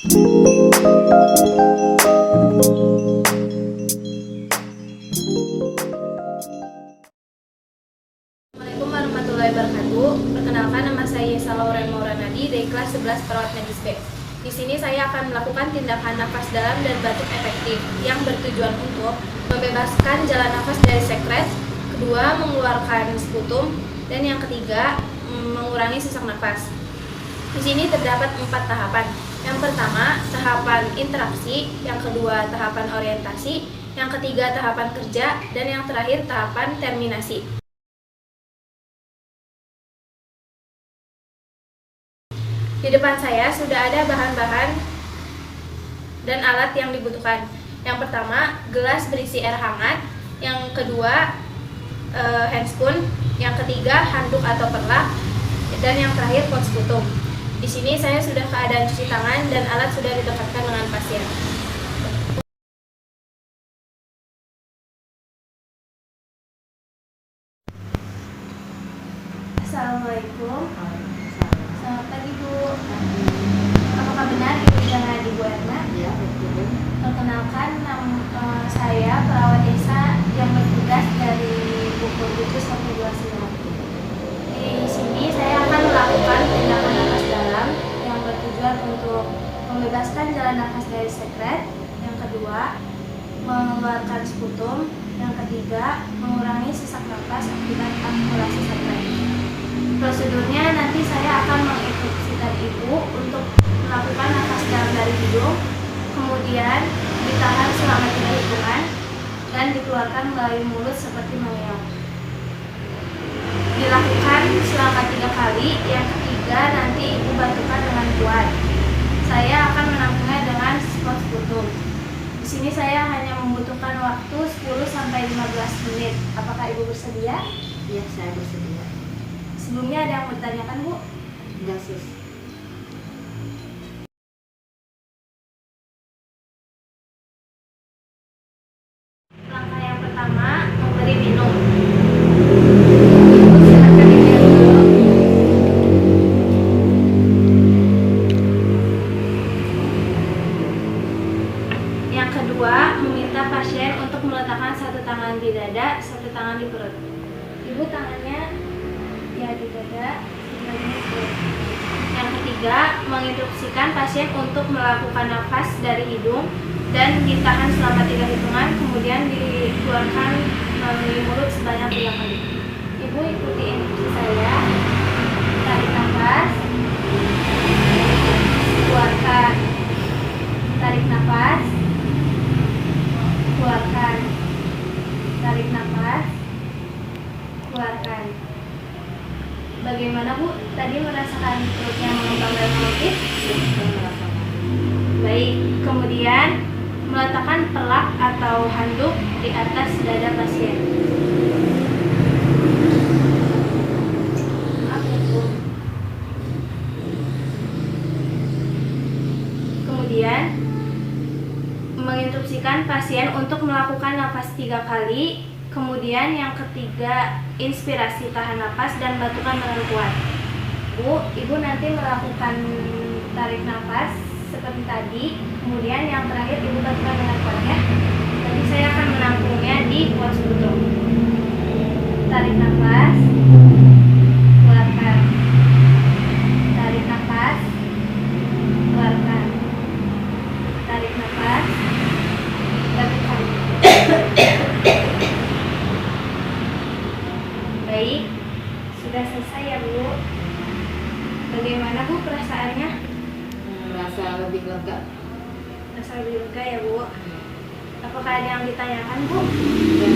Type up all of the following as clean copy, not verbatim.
Assalamualaikum warahmatullahi wabarakatuh. Perkenalkan, nama saya Salauren Mauranadi dari kelas 11 Perawat Medis B. Di sini saya akan melakukan tindakan nafas dalam dan batuk efektif yang bertujuan untuk membebaskan jalan nafas dari sekret, kedua mengeluarkan sputum, dan yang ketiga mengurangi sesak nafas. Di sini terdapat 4 tahapan. Yang pertama, tahapan interaksi, yang kedua tahapan orientasi, yang ketiga tahapan kerja, dan yang terakhir tahapan terminasi. Di depan saya sudah ada bahan-bahan dan alat yang dibutuhkan. Yang pertama, gelas berisi air hangat. Yang kedua, handscoon. Yang ketiga, handuk atau perlak. Dan yang terakhir, pot sputum. Di sini saya sudah keadaan cuci tangan dan alat sudah didekatkan dengan pasien. Assalamualaikum. Selamat pagi, Bu. Apakah benar Ibu Jana Ibu Erna? Ya, betul. Perkenalkan, nama saya perawat desa yang bertugas dari pukul 7 sampai 29. Di sini saya akan melakukan tindakan nafas dalam yang bertujuan untuk membebaskan jalan nafas dari sekret. Yang kedua, mengeluarkan sputum. Yang ketiga, mengurangi sesak nafas akibat akumulasi sekret. Prosedurnya nanti saya akan menginstruksikan Ibu untuk melakukan nafas dalam dari hidung, kemudian ditahan selama 3 hitungan dan dikeluarkan melalui mulut seperti mengeong. Dilakukan selama 3 kali, yang ketiga nanti Ibu bantukan dengan kuat. Saya akan menampungnya dengan spot sputum. Di sini saya hanya membutuhkan waktu 10 sampai 15 menit. Apakah Ibu bersedia? Ya, saya bersedia. Sebelumnya ada yang bertanyakan, Bu? Enggak, Sus. Langkah yang pertama, memberi minum. Silakan diminum dulu. Yang kedua, meminta pasien untuk meletakkan satu tangan di dada, satu tangan di perut. Ibu tangannya ya di dada, sebelahnya di perut. Yang ketiga, menginstruksikan pasien untuk melakukan nafas dari hidung dan ditahan selama 3 hitungan, kemudian dikeluarkan melalui mulut sebanyak 3 kali. Ibu ikuti instruksi saya. Tarik nafas, keluarkan. Tarik nafas, keluarkan. Tarik nafas, keluarkan. Bagaimana, Bu? Tadi merasakan perutnya mengembang dan melukis? Saya merasakan. Baik, kemudian meletakkan perlak atau handuk di atas dada pasien. Kemudian menginstruksikan pasien untuk melakukan nafas 3 kali. Kemudian yang ketiga, inspirasi tahan nafas dan batukan dengan kuat. Bu, Ibu nanti melakukan tarik nafas seperti tadi. Kemudian yang terakhir Ibu batukan dengan kuat ya. Nanti saya akan menampungnya di pot sputum. Tarik nafas, keluarkan. Tarik nafas, keluarkan. Tarik nafas, batukan. Baik, sudah selesai ya, Bu. Bagaimana, Bu, perasaannya? Merasa lebih lega. Rasa lebih lega ya, Bu. Apakah ada yang ditanyakan, Bu? Dan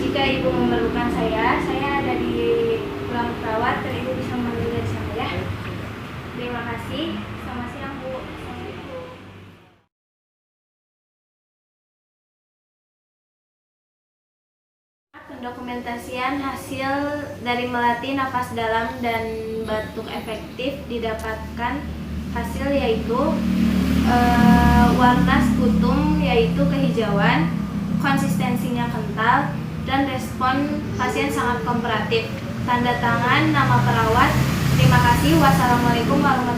Jika Ibu memerlukan saya ada di ruang perawat dan Ibu bisa memanggil dari sana ya. Terima kasih. Selamat siang, Bu. Assalamualaikum. Pendokumentasian hasil dari melatih nafas dalam dan batuk efektif didapatkan hasil yaitu warna sputum yaitu kehijauan, konsistensinya kental, dan respon pasien sangat kooperatif. Tanda tangan nama perawat. Terima kasih. Wassalamualaikum warahmatullahi wabarakatuh.